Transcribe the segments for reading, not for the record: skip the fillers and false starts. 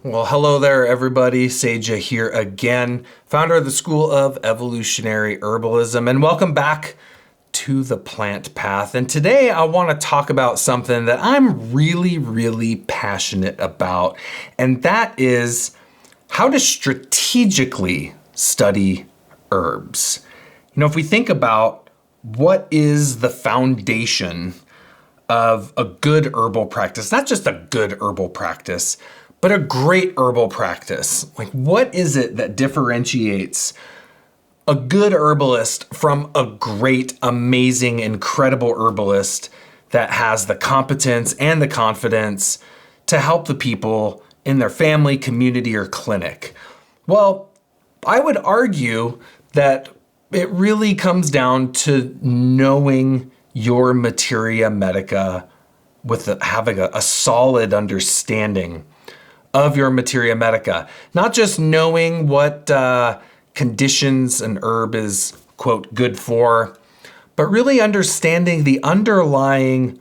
Well, hello there, everybody. Seja here again, founder of the School of Evolutionary Herbalism, and welcome back to the plant path. And today I want to talk about something that I'm really passionate about, and that is how to strategically study herbs. You know, if we think about what is the foundation of a good herbal practice, not just a good herbal practice, but a great herbal practice. Like, what is it that differentiates a good herbalist from a great, amazing, incredible herbalist that has the competence and the confidence to help the people in their family, community, or clinic? Well, I would argue that it really comes down to knowing your materia medica with having a solid understanding of your materia medica. Not just knowing what conditions an herb is, quote, good for, but really understanding the underlying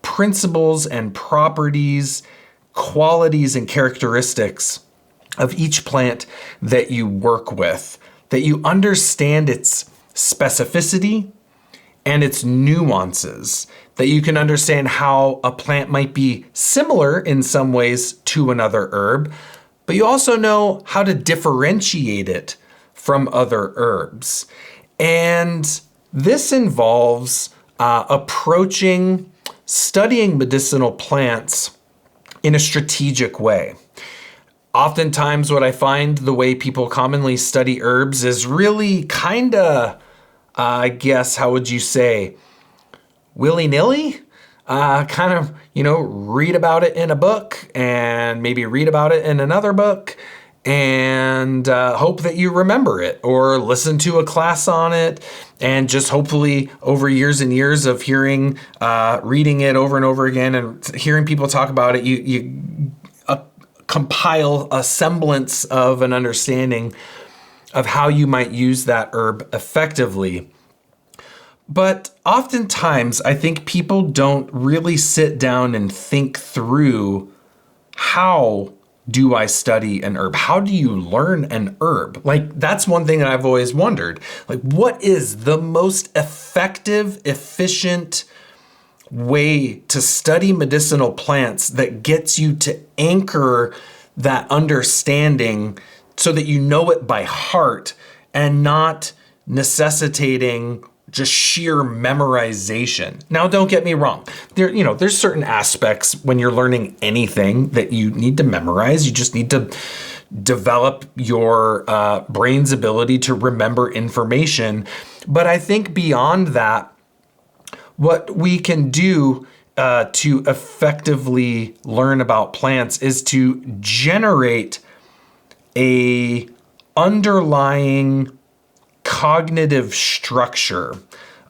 principles and properties, qualities and characteristics of each plant that you work with, that you understand its specificity and its nuances, that you can understand how a plant might be similar in some ways to another herb, but you also know how to differentiate it from other herbs. And this involves studying medicinal plants in a strategic way. Oftentimes what I find the way people commonly study herbs is really kind of, I guess, how would you say, willy-nilly? Read about it in a book and maybe read about it in another book and hope that you remember it, or listen to a class on it, and just hopefully over years and years of reading it over and over again and hearing people talk about it, you compile a semblance of an understanding of how you might use that herb effectively. But oftentimes, I think people don't really sit down and think through, how do I study an herb? How do you learn an herb? Like, that's one thing that I've always wondered. Like, what is the most effective, efficient way to study medicinal plants that gets you to anchor that understanding so that you know it by heart and not necessitating just sheer memorization? Now, don't get me wrong. There's certain aspects when you're learning anything that you need to memorize. You just need to develop your brain's ability to remember information. But I think beyond that, what we can do to effectively learn about plants is to generate a underlying cognitive structure,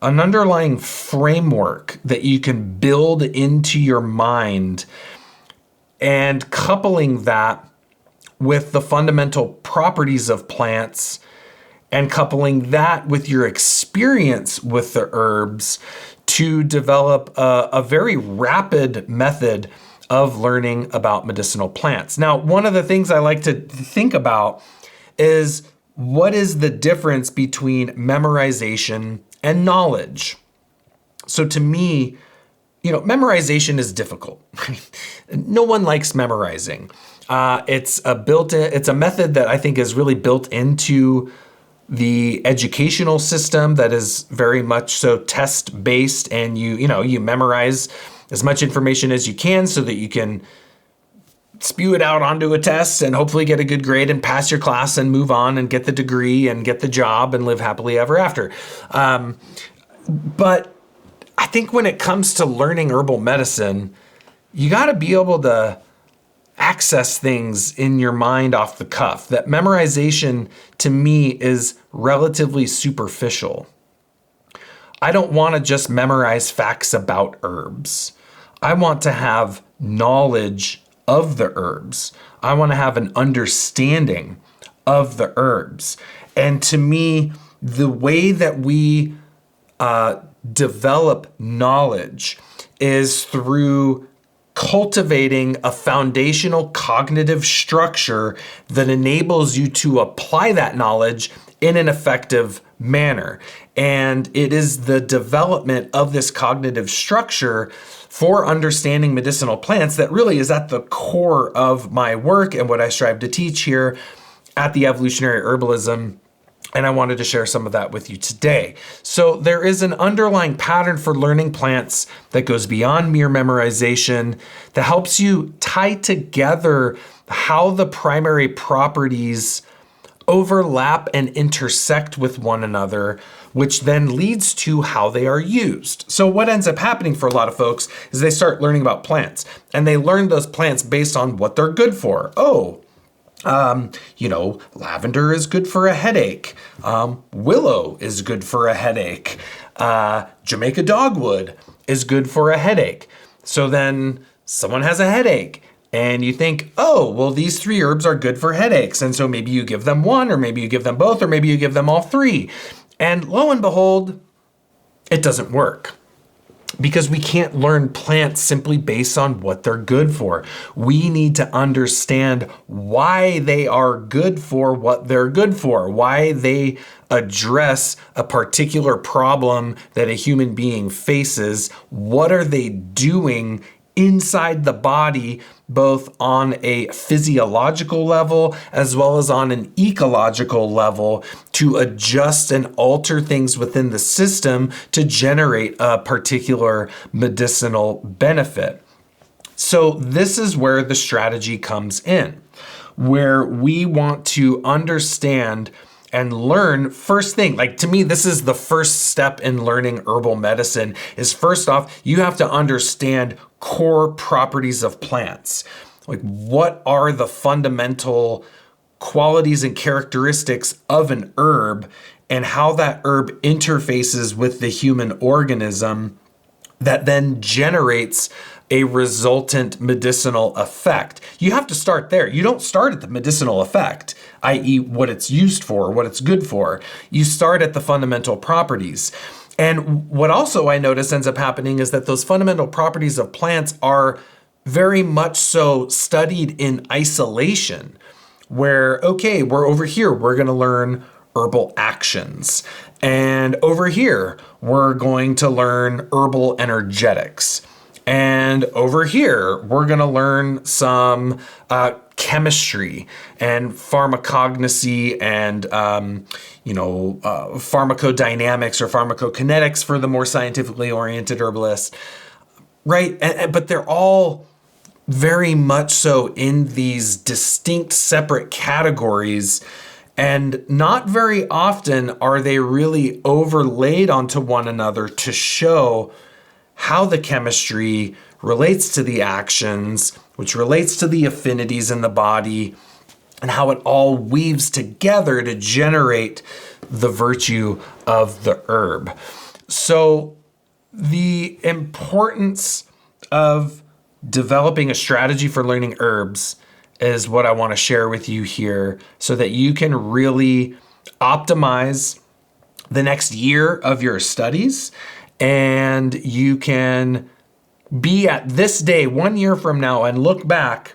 an underlying framework that you can build into your mind, and coupling that with the fundamental properties of plants and coupling that with your experience with the herbs to develop a very rapid method of learning about medicinal plants. Now, one of the things I like to think about is, what is the difference between memorization and knowledge? So to me, memorization is difficult. No one likes memorizing. It's a method that I think is really built into the educational system that is very much so test-based, and you memorize as much information as you can so that you can spew it out onto a test and hopefully get a good grade and pass your class and move on and get the degree and get the job and live happily ever after. But I think when it comes to learning herbal medicine, you got to be able to access things in your mind off the cuff. That memorization, to me, is relatively superficial. I don't want to just memorize facts about herbs. I want to have knowledge of the herbs. I want to have an understanding of the herbs. And to me, the way that we develop knowledge is through cultivating a foundational cognitive structure that enables you to apply that knowledge in an effective manner. And it is the development of this cognitive structure for understanding medicinal plants that really is at the core of my work and what I strive to teach here at the Evolutionary Herbalism. And I wanted to share some of that with you today. So there is an underlying pattern for learning plants that goes beyond mere memorization, that helps you tie together how the primary properties overlap and intersect with one another, which then leads to how they are used. So what ends up happening for a lot of folks is they start learning about plants, and they learn those plants based on what they're good for. Lavender is good for a headache. Willow is good for a headache. Jamaica dogwood is good for a headache. So then someone has a headache and you think, oh, well, these 3 herbs are good for headaches. And so maybe you give them one, or maybe you give them both, or maybe you give them all 3. And lo and behold, it doesn't work. Because we can't learn plants simply based on what they're good for. We need to understand why they are good for what they're good for, why they address a particular problem that a human being faces. What are they doing inside the body, both on a physiological level as well as on an ecological level, to adjust and alter things within the system to generate a particular medicinal benefit. So this is where the strategy comes in, where we want to understand and learn. First thing, like, to me, this is the first step in learning herbal medicine, is first off, you have to understand core properties of plants. Like, what are the fundamental qualities and characteristics of an herb, and how that herb interfaces with the human organism that then generates a resultant medicinal effect. You have to start there. You don't start at the medicinal effect, i.e. what it's used for, what it's good for. You start at the fundamental properties. And what also I notice ends up happening is that those fundamental properties of plants are very much so studied in isolation, where, okay, we're over here, we're gonna learn herbal actions. And over here, we're going to learn herbal energetics. And over here, we're going to learn some chemistry and pharmacognosy and, pharmacodynamics or pharmacokinetics for the more scientifically oriented herbalists, right? But they're all very much so in these distinct separate categories. And not very often are they really overlaid onto one another to show how the chemistry relates to the actions, which relates to the affinities in the body, and how it all weaves together to generate the virtue of the herb. So the importance of developing a strategy for learning herbs is what I want to share with you here, so that you can really optimize the next year of your studies, and you can be at this day 1 year from now and look back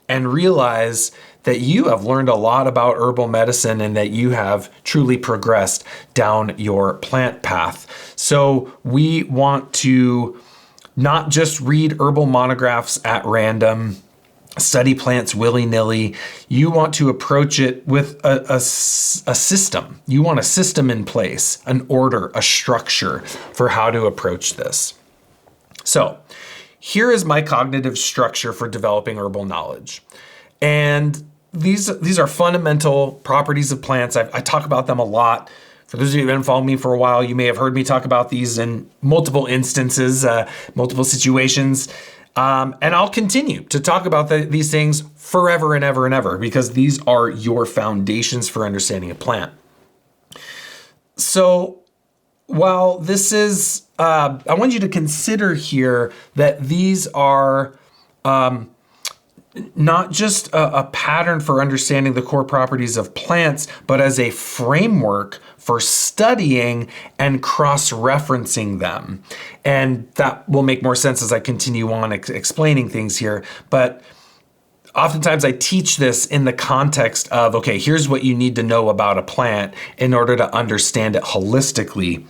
and realize that you have learned a lot about herbal medicine and that you have truly progressed down your plant path. So we want to not just read herbal monographs at random, study plants willy-nilly. You want to approach it with a system. You want a system in place, an order, a structure for how to approach this. So here is my cognitive structure for developing herbal knowledge. And these are fundamental properties of plants. I talk about them a lot. For those of you who haven't followed me for a while, you may have heard me talk about these in multiple instances, multiple situations. And I'll continue to talk about these things forever and ever and ever, because these are your foundations for understanding a plant. So while this is, I want you to consider here that these are not just a pattern for understanding the core properties of plants, but as a framework for studying and cross-referencing them. And that will make more sense as I continue on explaining things here. But oftentimes I teach this in the context of, okay, here's what you need to know about a plant in order to understand it holistically.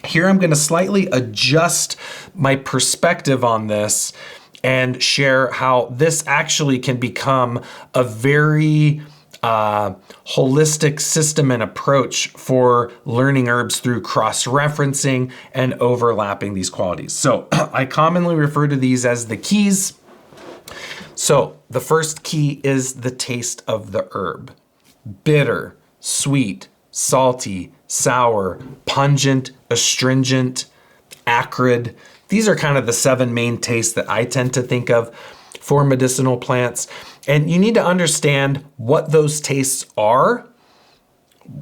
Here I'm going to slightly adjust my perspective on this and share how this actually can become a very holistic system and approach for learning herbs through cross-referencing and overlapping these qualities. So I commonly refer to these as the keys. So the first key is the taste of the herb. Bitter, sweet, salty, sour, pungent, astringent, acrid. These are kind of the 7 main tastes that I tend to think of for medicinal plants. And you need to understand what those tastes are,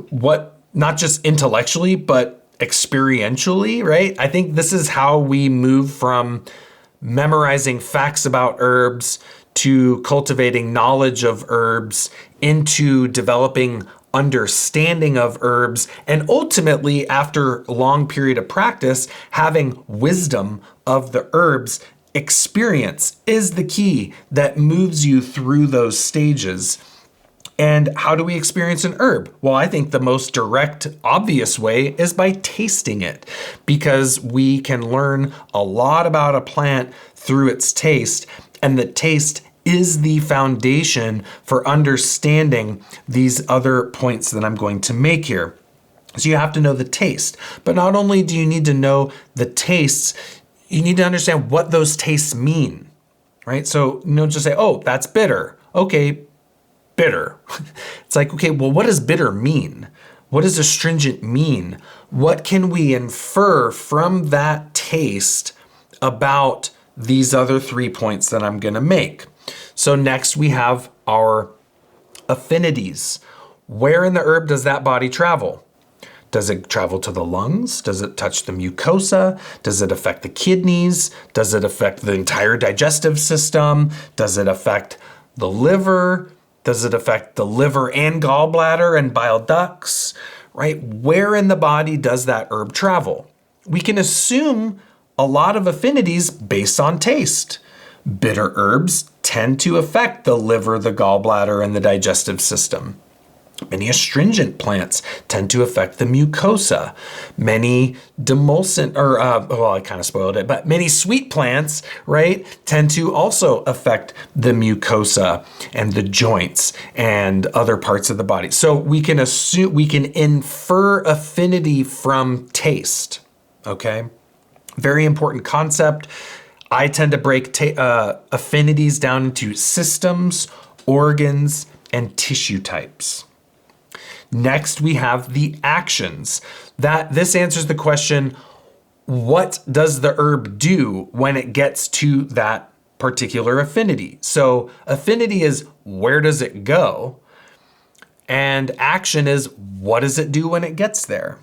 what not just intellectually, but experientially, right? I think this is how we move from memorizing facts about herbs to cultivating knowledge of herbs into developing understanding of herbs, and ultimately, after a long period of practice, having wisdom of the herbs. Experience is the key that moves you through those stages. And how do we experience an herb? Well, I think the most direct, obvious way is by tasting it, because we can learn a lot about a plant through its taste, and the taste is the foundation for understanding these other points that I'm going to make here. So you have to know the taste, but not only do you need to know the tastes, you need to understand what those tastes mean, right? So don't just say, oh, that's bitter. Okay, bitter. It's like, okay, well, what does bitter mean? What does astringent mean? What can we infer from that taste about these other 3 points that I'm going to make? So next we have our affinities. Where in the herb does that body travel? Does it travel to the lungs? Does it touch the mucosa? Does it affect the kidneys? Does it affect the entire digestive system? Does it affect the liver? Does it affect the liver and gallbladder and bile ducts, right? Where in the body does that herb travel? We can assume a lot of affinities based on taste. Bitter herbs tend to affect the liver, the gallbladder, and the digestive system. Many astringent plants tend to affect the mucosa. Many demulcent, I kind of spoiled it, but many sweet plants, right, tend to also affect the mucosa and the joints and other parts of the body. So we can infer affinity from taste, okay? Very important concept. I tend to break affinities down into systems, organs, and tissue types. Next, we have the actions. This answers the question, what does the herb do when it gets to that particular affinity? So affinity is where does it go? And action is what does it do when it gets there?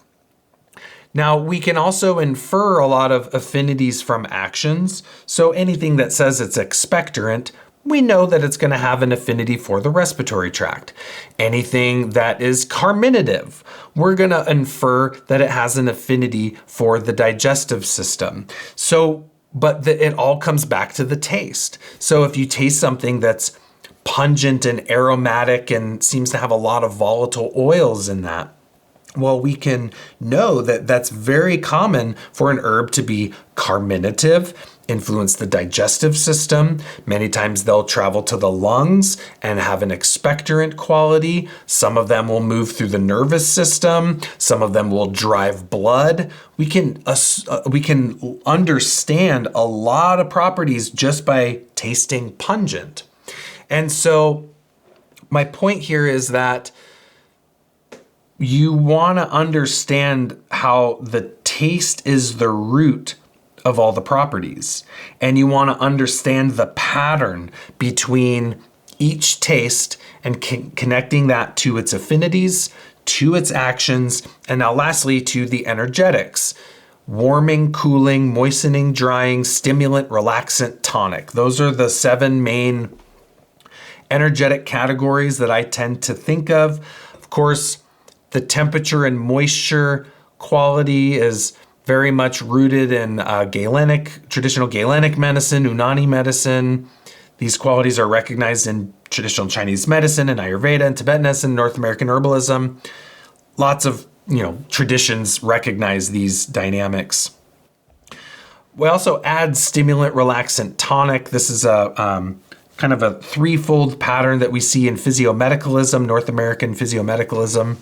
Now, we can also infer a lot of affinities from actions. So anything that says it's expectorant, we know that it's going to have an affinity for the respiratory tract. Anything that is carminative, we're going to infer that it has an affinity for the digestive system. So, but it all comes back to the taste. So if you taste something that's pungent and aromatic and seems to have a lot of volatile oils in that, well, we can know that that's very common for an herb to be carminative, influence the digestive system. Many times they'll travel to the lungs and have an expectorant quality. Some of them will move through the nervous system. Some of them will drive blood. We can understand a lot of properties just by tasting pungent. And so my point here is that you want to understand how the taste is the root of all the properties. And you want to understand the pattern between each taste and connecting that to its affinities, to its actions, and now lastly to the energetics. Warming, cooling, moistening, drying, stimulant, relaxant, tonic. Those are the 7 main energetic categories that I tend to think of. Of course, the temperature and moisture quality is very much rooted in traditional Galenic medicine, Unani medicine. These qualities are recognized in traditional Chinese medicine and Ayurveda and Tibetan medicine, North American herbalism. Lots of traditions recognize these dynamics. We also add stimulant, relaxant, tonic. This is a kind of a threefold pattern that we see in physiomedicalism, North American physiomedicalism,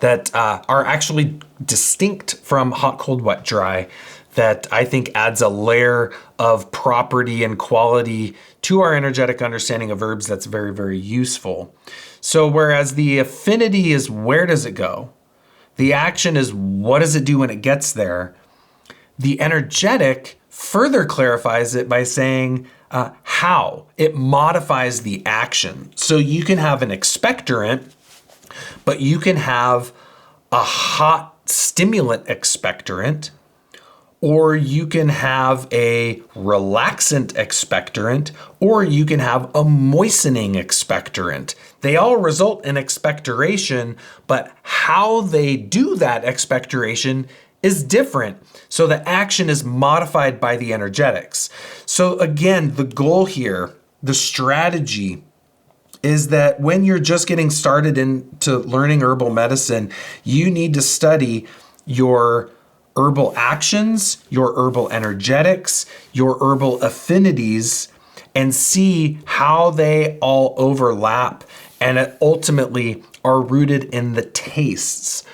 that are actually distinct from hot, cold, wet, dry, that I think adds a layer of property and quality to our energetic understanding of herbs that's very, very useful. So whereas the affinity is where does it go? The action is what does it do when it gets there? The energetic further clarifies it by saying how. It modifies the action. So you can have an expectorant, but you can have a hot stimulant expectorant, or you can have a relaxant expectorant, or you can have a moistening expectorant. They all result in expectoration, but how they do that expectoration is different. So the action is modified by the energetics. So again, the goal here, the strategy, is that when you're just getting started into learning herbal medicine, you need to study your herbal actions, your herbal energetics, your herbal affinities, and see how they all overlap and ultimately are rooted in the tastes.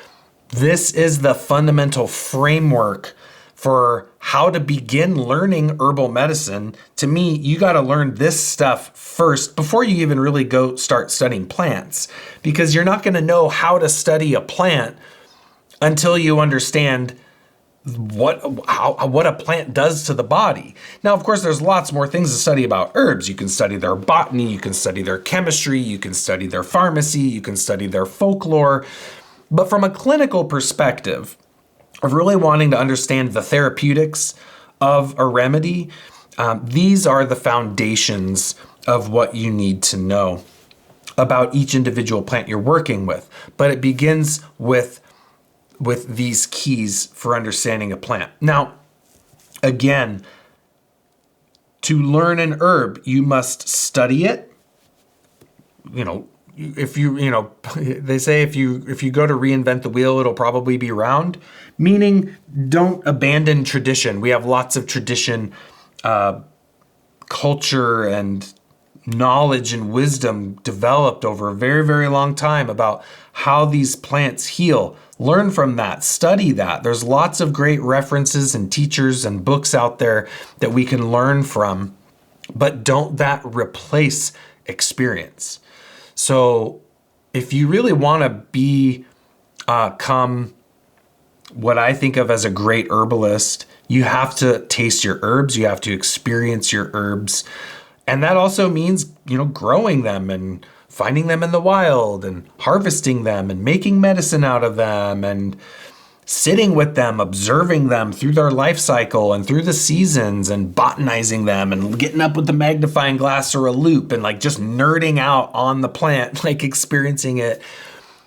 This is the fundamental framework for how to begin learning herbal medicine. To me, you got to learn this stuff first before you even really go start studying plants, because you're not going to know how to study a plant until you understand what a plant does to the body. Now, of course, there's lots more things to study about herbs. You can study their botany, you can study their chemistry, you can study their pharmacy, you can study their folklore. But from a clinical perspective of really wanting to understand the therapeutics of a remedy, these are the foundations of what you need to know about each individual plant you're working with. But it begins with these keys for understanding a plant. Now, again, to learn an herb, you must study it. They say if you go to reinvent the wheel, it'll probably be round, meaning don't abandon tradition. We have lots of tradition, culture, and knowledge and wisdom developed over a very, very long time about how these plants heal. Learn from that, study that. There's lots of great references and teachers and books out there that we can learn from, but don't that replace experience. So if you really want to become what I think of as a great herbalist, you have to taste your herbs, you have to experience your herbs. And that also means, growing them and finding them in the wild and harvesting them and making medicine out of them and sitting with them, observing them through their life cycle and through the seasons and botanizing them and getting up with the magnifying glass or a loop and just nerding out on the plant, experiencing it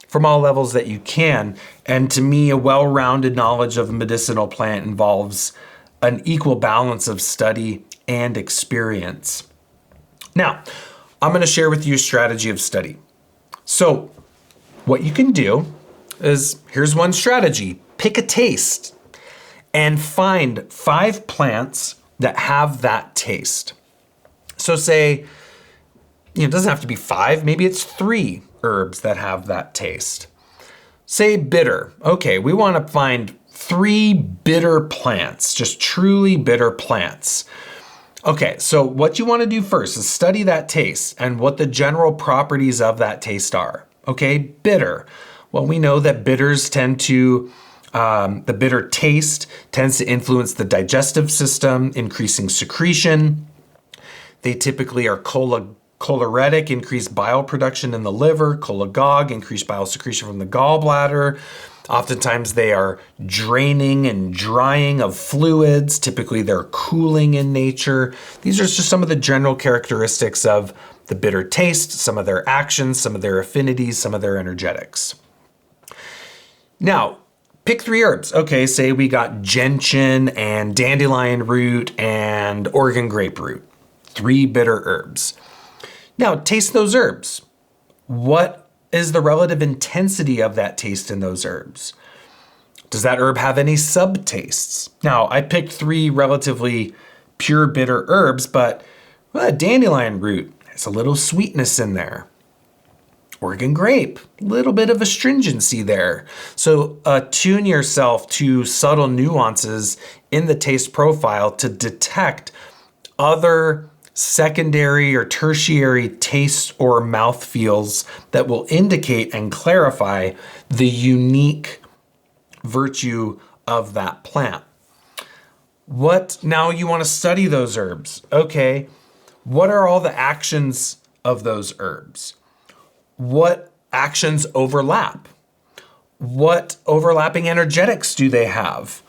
from all levels that you can. And to me, a well-rounded knowledge of a medicinal plant involves an equal balance of study and experience. Now, I'm going to share with you a strategy of study. So what you can do is, here's one strategy. Pick a taste and find 5 plants that have that taste. So say, it doesn't have to be 5, maybe it's 3 herbs that have that taste. Say bitter. Okay, we want to find 3 bitter plants, just truly bitter plants. Okay, so what you want to do first is study that taste and what the general properties of that taste are. Okay, bitter. Well, we know that bitters tend to, the bitter taste tends to influence the digestive system, increasing secretion. They typically are choleritic, increased bile production in the liver, cholagogue, increased bile secretion from the gallbladder. Oftentimes they are draining and drying of fluids. Typically they're cooling in nature. These are just some of the general characteristics of the bitter taste, some of their actions, some of their affinities, some of their energetics. Now, pick 3 herbs. Okay, say we got gentian and dandelion root and Oregon grape root. 3 bitter herbs. Now, taste those herbs. What is the relative intensity of that taste in those herbs? Does that herb have any subtastes? Now, I picked 3 relatively pure bitter herbs, but dandelion root has a little sweetness in there. Oregon grape, a little bit of astringency there. So attune yourself to subtle nuances in the taste profile to detect other secondary or tertiary tastes or mouthfeels that will indicate and clarify the unique virtue of that plant. Now you want to study those herbs. Okay, what are all the actions of those herbs? What actions overlap? What overlapping energetics do they have?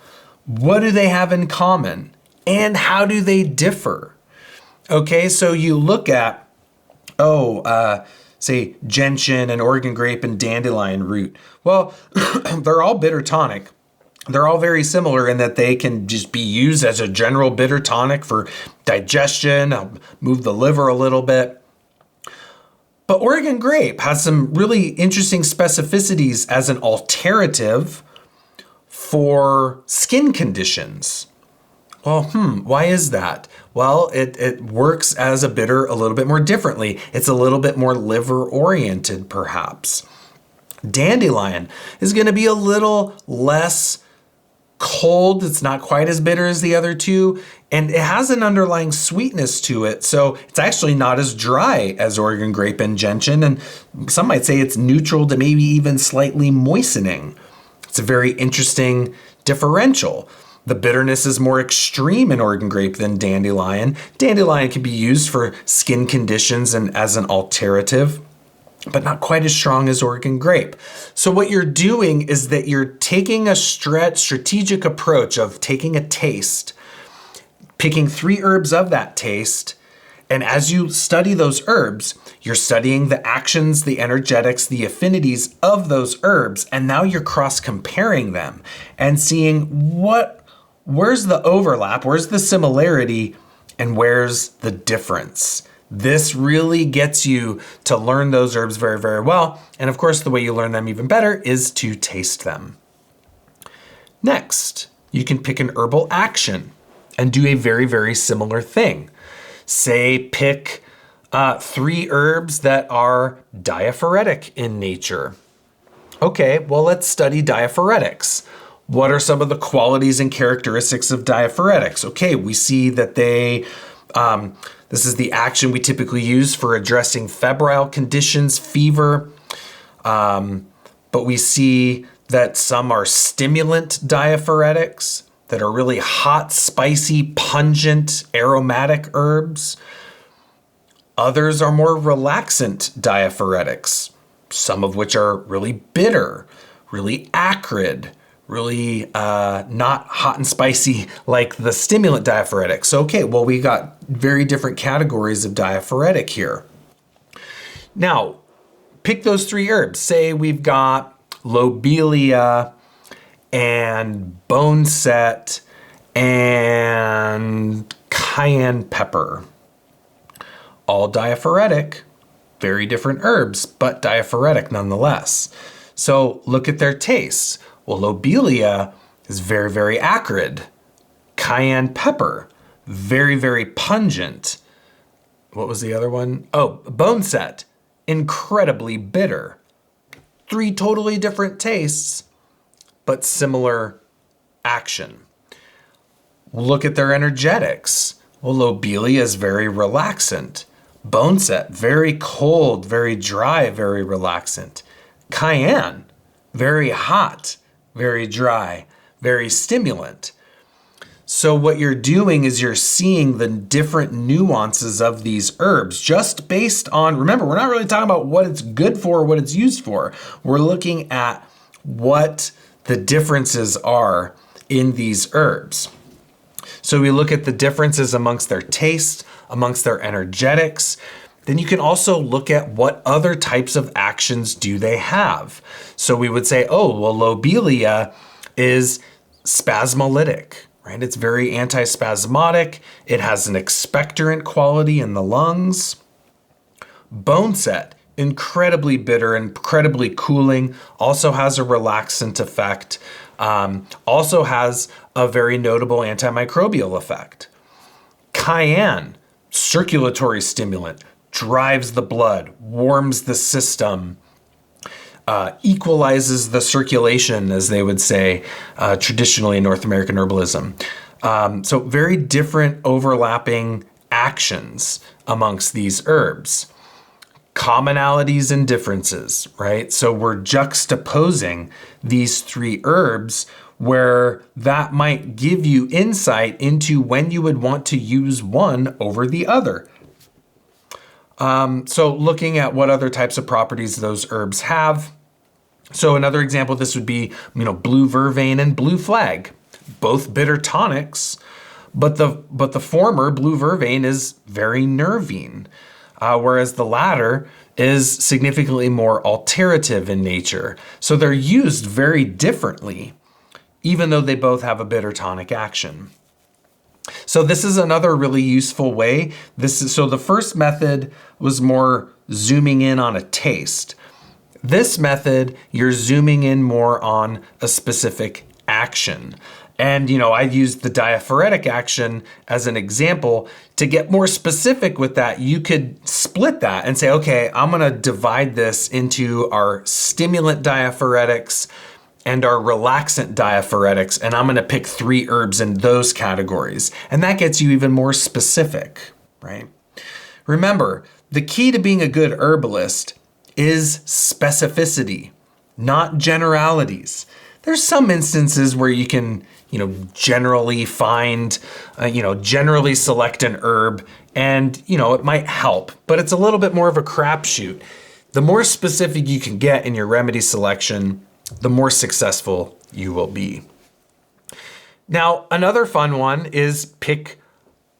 What do they have in common? And how do they differ? Okay, so you look at, say gentian and Oregon grape and dandelion root. Well, they're all bitter tonic. They're all very similar in that they can just be used as a general bitter tonic for digestion, move the liver a little bit. But Oregon grape has some really interesting specificities as an alternative for skin conditions. Well, why is that? Well, it works as a bitter a little bit more differently. It's a little bit more liver oriented, perhaps. Dandelion is going to be a little less cold. It's not quite as bitter as the other 2, and it has an underlying sweetness to it. So it's actually not as dry as Oregon grape and gentian, and some might say it's neutral to maybe even slightly moistening. It's a very interesting differential. The bitterness is more extreme in Oregon grape than dandelion. Dandelion can be used for skin conditions and as an alternative, but not quite as strong as Oregon grape. So what you're doing is that you're taking a strategic approach of taking a taste, picking 3 herbs of that taste, and as you study those herbs, you're studying the actions, the energetics, the affinities of those herbs, and now you're cross-comparing them and seeing where's the overlap, where's the similarity, and where's the difference. This really gets you to learn those herbs very, very well. And of course, the way you learn them even better is to taste them. Next, you can pick an herbal action and do a very, very similar thing. Say, pick 3 herbs that are diaphoretic in nature. Okay, well, let's study diaphoretics. What are some of the qualities and characteristics of diaphoretics? Okay, we see that this is the action we typically use for addressing febrile conditions, fever. But we see that some are stimulant diaphoretics that are really hot, spicy, pungent, aromatic herbs. Others are more relaxant diaphoretics, some of which are really bitter, really acrid, really not hot and spicy like the stimulant diaphoretics. Okay, well, we got very different categories of diaphoretic here. Now, pick those 3 herbs. Say we've got lobelia and boneset and cayenne pepper. All diaphoretic, very different herbs, but diaphoretic nonetheless. So look at their tastes. Well, lobelia is very, very acrid. Cayenne pepper, very, very pungent. What was the other one? Oh, boneset, incredibly bitter. 3 totally different tastes, but similar action. Look at their energetics. Well, lobelia is very relaxant. Boneset, very cold, very dry, very relaxant. Cayenne, very hot, very dry, very stimulant. So what you're doing is you're seeing the different nuances of these herbs just based on, remember, we're not really talking about what it's good for, what it's used for. We're looking at what the differences are in these herbs. So we look at the differences amongst their taste, amongst their energetics, then you can also look at what other types of actions do they have. So we would say, oh, well, lobelia is spasmolytic, right? It's very antispasmodic. It has an expectorant quality in the lungs. Boneset, incredibly bitter, incredibly cooling, also has a relaxant effect, also has a very notable antimicrobial effect. Cayenne, circulatory stimulant, drives the blood, warms the system, equalizes the circulation, as they would say traditionally in North American herbalism. So very different overlapping actions amongst these herbs. Commonalities and differences, right? So we're juxtaposing these three herbs where that might give you insight into when you would want to use one over the other. So looking at what other types of properties those herbs have. So another example of this would be, blue vervain and blue flag, both bitter tonics, but the former, blue vervain, is very nervine, whereas the latter is significantly more alterative in nature. So they're used very differently, even though they both have a bitter tonic action. So this is another really useful way. So the first method was more zooming in on a taste. This method, you're zooming in more on a specific action. And, I used the diaphoretic action as an example. To get more specific with that, you could split that and say, okay, I'm going to divide this into our stimulant diaphoretics and our relaxant diaphoretics, and I'm going to pick 3 herbs in those categories. And that gets you even more specific, right? Remember, the key to being a good herbalist is specificity, not generalities. There's some instances where you can, generally find, generally select an herb and, it might help, but it's a little bit more of a crapshoot. The more specific you can get in your remedy selection, the more successful you will be. Now, another fun one is pick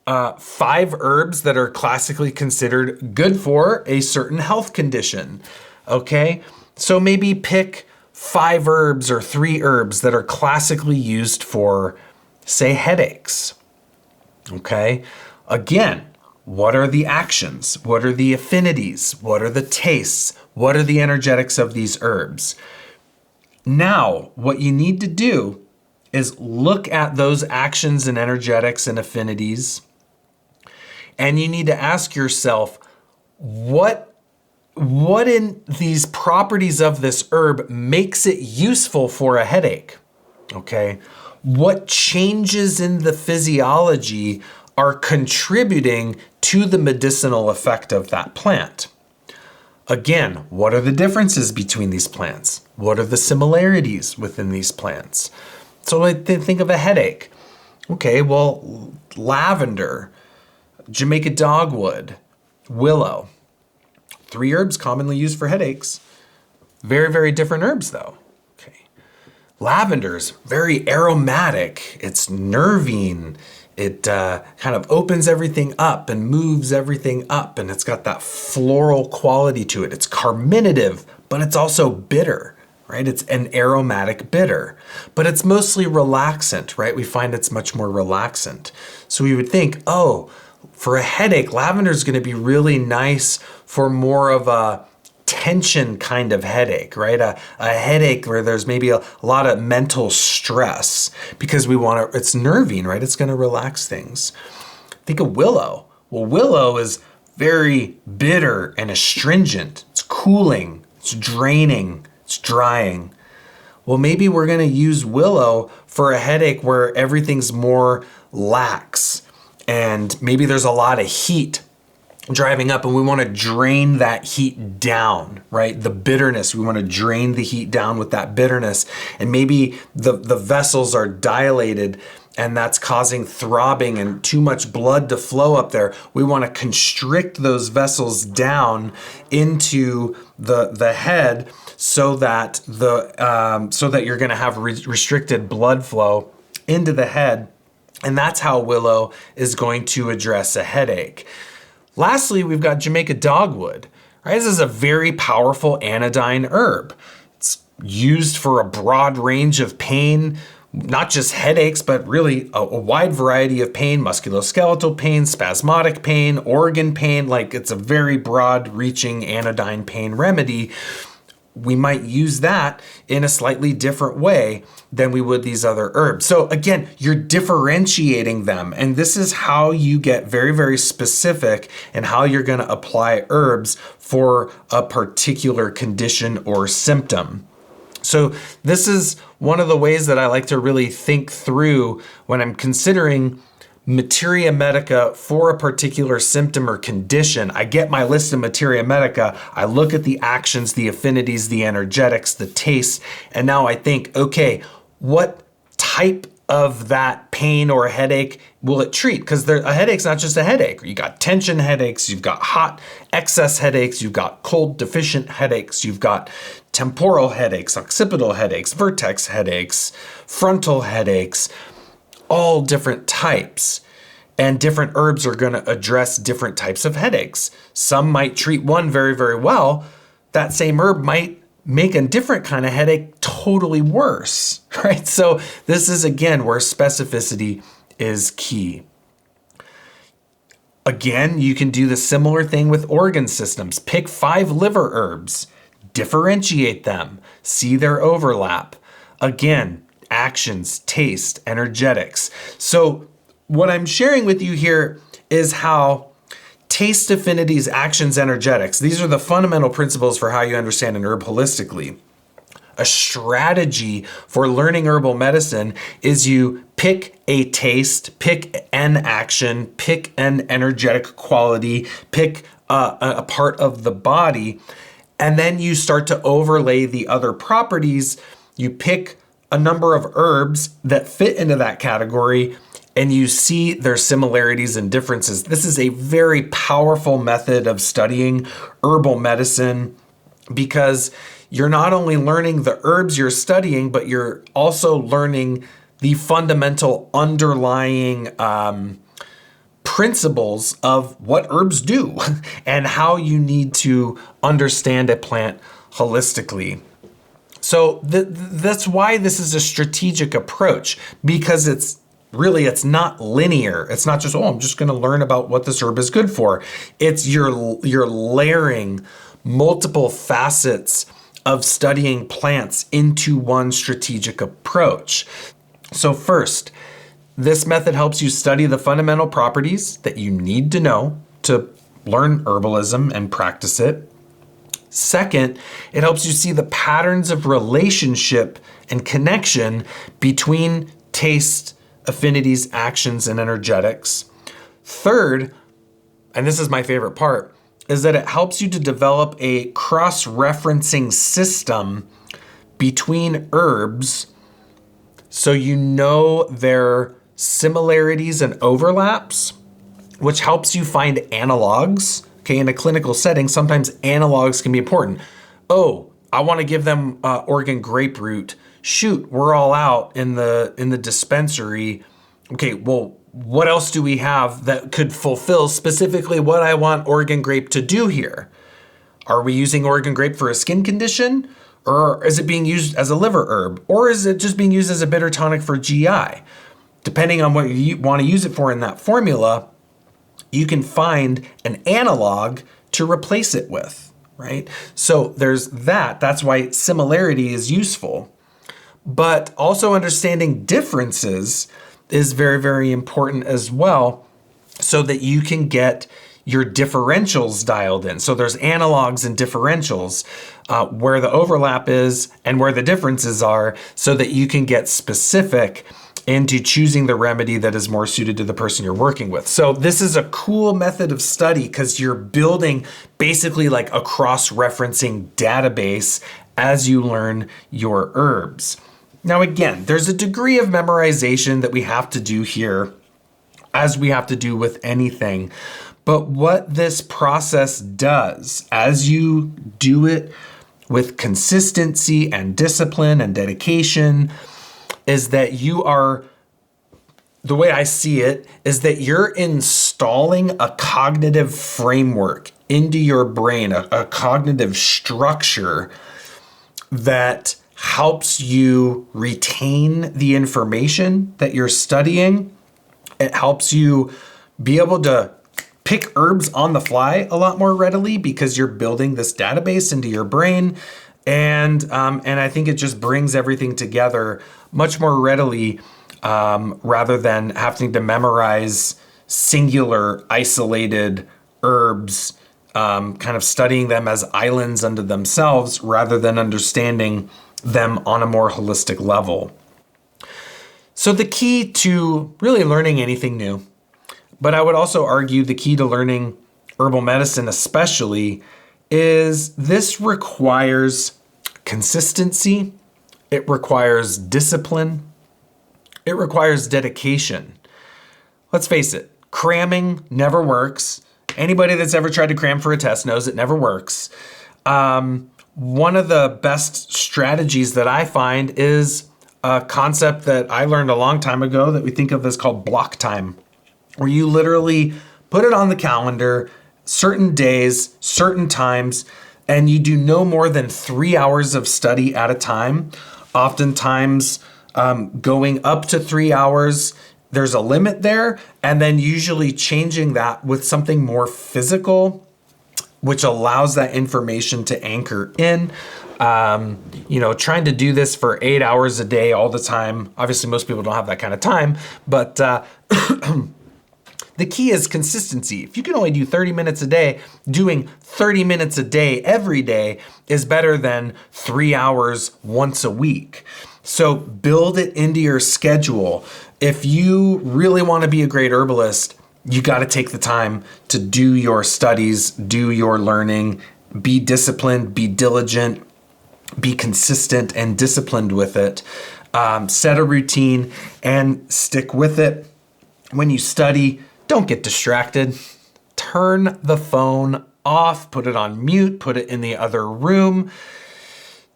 5 herbs that are classically considered good for a certain health condition. Okay, so maybe pick 5 herbs or 3 herbs that are classically used for, say, headaches. Okay, again, what are the actions? What are the affinities? What are the tastes? What are the energetics of these herbs? Now, what you need to do is look at those actions and energetics and affinities, and you need to ask yourself, what in these properties of this herb makes it useful for a headache? Okay, what changes in the physiology are contributing to the medicinal effect of that plant? Again, what are the differences between these plants? What are the similarities within these plants? So I think of a headache. Okay, well, lavender, Jamaica dogwood, willow. 3 herbs commonly used for headaches. Very, very different herbs though. Okay. Lavender's very aromatic. It's nervine. It kind of opens everything up and moves everything up, and it's got that floral quality to it. It's carminative, but it's also bitter, right? It's an aromatic bitter, but it's mostly relaxant, right? We find it's much more relaxant. So we would think, oh, for a headache, lavender is going to be really nice for more of a tension kind of headache, right? A headache where there's maybe a lot of mental stress because it's nervine, right? It's going to relax things. Think of willow. Well, willow is very bitter and astringent. It's cooling, it's draining, it's drying. Well, maybe we're going to use willow for a headache where everything's more lax and maybe there's a lot of heat driving up and we want to drain that heat down, right? The bitterness, we want to drain the heat down with that bitterness. And maybe the vessels are dilated and that's causing throbbing and too much blood to flow up there. We want to constrict those vessels down into the head so that you're going to have restricted blood flow into the head. And that's how willow is going to address a headache. Lastly, we've got Jamaica dogwood. Right? This is a very powerful anodyne herb. It's used for a broad range of pain, not just headaches, but really a wide variety of pain, musculoskeletal pain, spasmodic pain, organ pain. Like, it's a very broad reaching anodyne pain remedy. We might use that in a slightly different way than we would these other herbs. So again, you're differentiating them. And this is how you get very, very specific in how you're going to apply herbs for a particular condition or symptom. So this is one of the ways that I like to really think through when I'm considering Materia medica for a particular symptom or condition. I get my list of Materia medica, I look at the actions, the affinities, the energetics, the taste, and now I think, okay, what type of that pain or headache will it treat? Because a headache's not just a headache. You got tension headaches, you've got hot excess headaches, you've got cold deficient headaches, you've got temporal headaches, occipital headaches, vertex headaches, frontal headaches, all different types. And different herbs are going to address different types of headaches. Some might treat one very, very well. That same herb might make a different kind of headache totally worse, right? So this is, again, where specificity is key. Again, you can do the similar thing with organ systems. Pick 5 liver herbs, differentiate them, see their overlap. Again, actions, taste, energetics. So what I'm sharing with you here is how taste, affinities, actions, energetics, these are the fundamental principles for how you understand an herb holistically. A strategy for learning herbal medicine is you pick a taste, pick an action, pick an energetic quality, pick a part of the body, and then you start to overlay the other properties. You pick a number of herbs that fit into that category, and you see their similarities and differences. This is a very powerful method of studying herbal medicine because you're not only learning the herbs you're studying, but you're also learning the fundamental underlying principles of what herbs do and how you need to understand a plant holistically. So that's why this is a strategic approach, because it's not linear. It's not just, I'm just going to learn about what this herb is good for. It's you're layering multiple facets of studying plants into one strategic approach. So first, this method helps you study the fundamental properties that you need to know to learn herbalism and practice it. Second, it helps you see the patterns of relationship and connection between taste, affinities, actions, and energetics. Third, and this is my favorite part, is that it helps you to develop a cross-referencing system between herbs so you know their similarities and overlaps, which helps you find analogs. Okay, in a clinical setting, sometimes analogs can be important. Oh, I want to give them Oregon grapefruit. Shoot, we're all out in the dispensary. Okay, well, what else do we have that could fulfill specifically what I want Oregon grape to do here? Are we using Oregon grape for a skin condition? Or is it being used as a liver herb? Or is it just being used as a bitter tonic for GI? Depending on what you want to use it for in that formula, you can find an analog to replace it with, right? So there's that. That's why similarity is useful. But also understanding differences is very, very important as well, so that you can get your differentials dialed in. So there's analogs and differentials, where the overlap is and where the differences are, so that you can get specific into choosing the remedy that is more suited to the person you're working with. So this is a cool method of study because you're building basically like a cross-referencing database as you learn your herbs. Now, again, there's a degree of memorization that we have to do here, as we have to do with anything. But what this process does, as you do it with consistency and discipline and dedication, is that the way I see it, is that you're installing installing a cognitive framework into your brain, a cognitive structure that helps you retain the information that you're studying. It helps you be able to pick herbs on the fly a lot more readily because you're building this database into your brain. And I think it just brings everything together much more readily rather than having to memorize singular, isolated herbs, kind of studying them as islands unto themselves rather than understanding them on a more holistic level. So the key to really learning anything new, but I would also argue the key to learning herbal medicine especially, is this requires consistency, it requires discipline, it requires dedication. Let's face it, cramming never works. Anybody that's ever tried to cram for a test knows it never works. One of the best strategies that I find is a concept that I learned a long time ago that we think of as called block time, where you literally put it on the calendar, certain days, certain times, and you do no more than 3 hours of study at a time. Oftentimes, going up to 3 hours, there's a limit there, and then usually changing that with something more physical, which allows that information to anchor in. Trying to do this for 8 hours a day all the time. Obviously, most people don't have that kind of time, but the key is consistency. If you can only do 30 minutes a day, doing 30 minutes a day every day is better than 3 hours once a week. So build it into your schedule. If you really want to be a great herbalist, you got to take the time to do your studies, do your learning, be disciplined, be diligent, be consistent and disciplined with it. Set a routine and stick with it. When you study, don't get distracted. Turn the phone off, put it on mute, put it in the other room.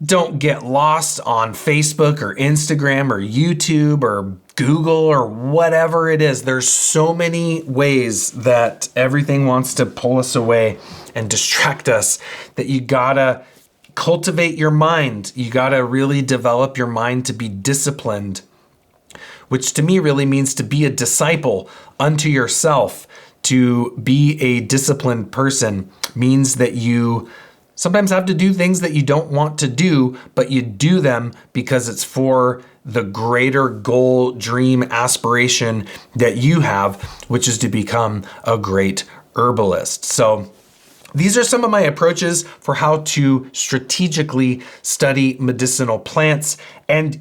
Don't get lost on Facebook or Instagram or YouTube or Google or whatever it is. There's so many ways that everything wants to pull us away and distract us that you gotta cultivate your mind. You gotta really develop your mind to be disciplined, which to me really means to be a disciple unto yourself. To be a disciplined person means that you sometimes have to do things that you don't want to do, but you do them because it's for the greater goal, dream, aspiration that you have, which is to become a great herbalist. So these are some of my approaches for how to strategically study medicinal plants. And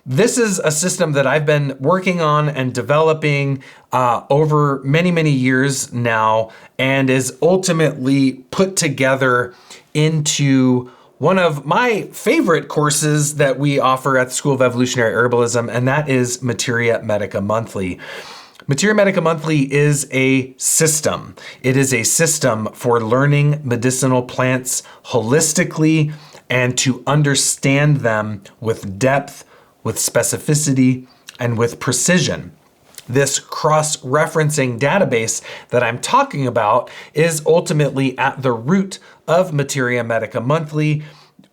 this is a system that I've been working on and developing over many, many years now, and is ultimately put together into one of my favorite courses that we offer at the School of Evolutionary Herbalism, and that is Materia Medica Monthly. Materia Medica Monthly is a system. It is a system for learning medicinal plants holistically and to understand them with depth, with specificity, and with precision. This cross-referencing database that I'm talking about is ultimately at the root of Materia Medica Monthly,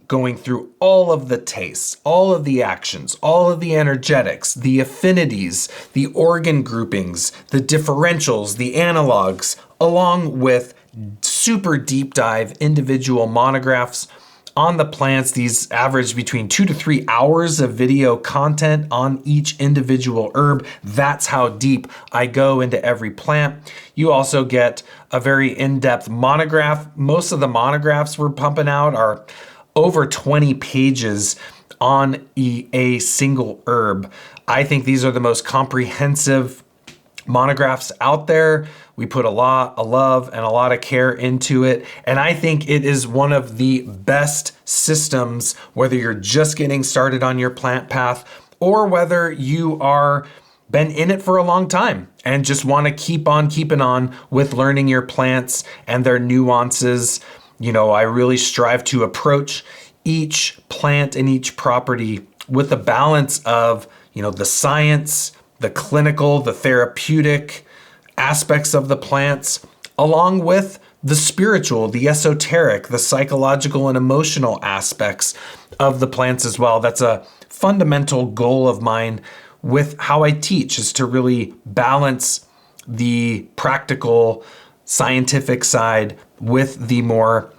going through all of the tastes, all of the actions, all of the energetics, the affinities, the organ groupings, the differentials, the analogs, along with super deep dive individual monographs on the plants. These average between 2 to 3 hours of video content on each individual herb. That's how deep I go into every plant. You also get a very in-depth monograph. Most of the monographs we're pumping out are over 20 pages on a single herb. I think these are the most comprehensive monographs out there. We put a lot of love and a lot of care into it. And I think it is one of the best systems, whether you're just getting started on your plant path or whether you are been in it for a long time and just want to keep on keeping on with learning your plants and their nuances. I really strive to approach each plant and each property with a balance of, the science, the clinical, the therapeutic, aspects of the plants, along with the spiritual, the esoteric, the psychological and emotional aspects of the plants as well. That's a fundamental goal of mine with how I teach, is to really balance the practical scientific side with the more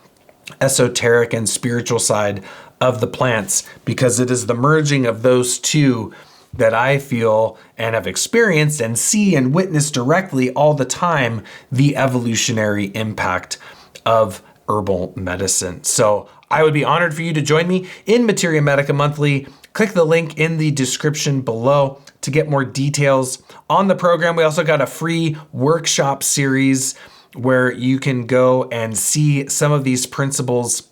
esoteric and spiritual side of the plants, because it is the merging of those two that I feel and have experienced and see and witness directly all the time the evolutionary impact of herbal medicine. So I would be honored for you to join me in Materia Medica Monthly. Click the link in the description below to get more details on the program. We also got a free workshop series where you can go and see some of these principles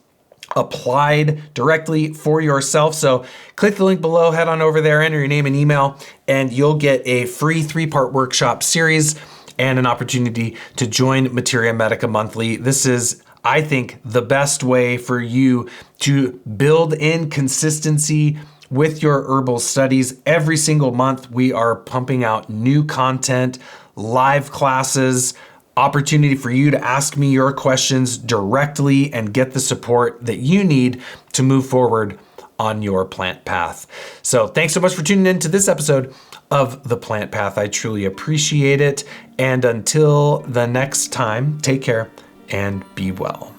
applied directly for yourself. So click the link below, head on over there, enter your name and email, and you'll get a free 3-part workshop series and an opportunity to join Materia Medica Monthly. This is, I think, the best way for you to build in consistency with your herbal studies. Every single month, we are pumping out new content, live classes, opportunity for you to ask me your questions directly and get the support that you need to move forward on your plant path. So thanks so much for tuning in to this episode of The Plant Path. I truly appreciate it. And until the next time, take care and be well.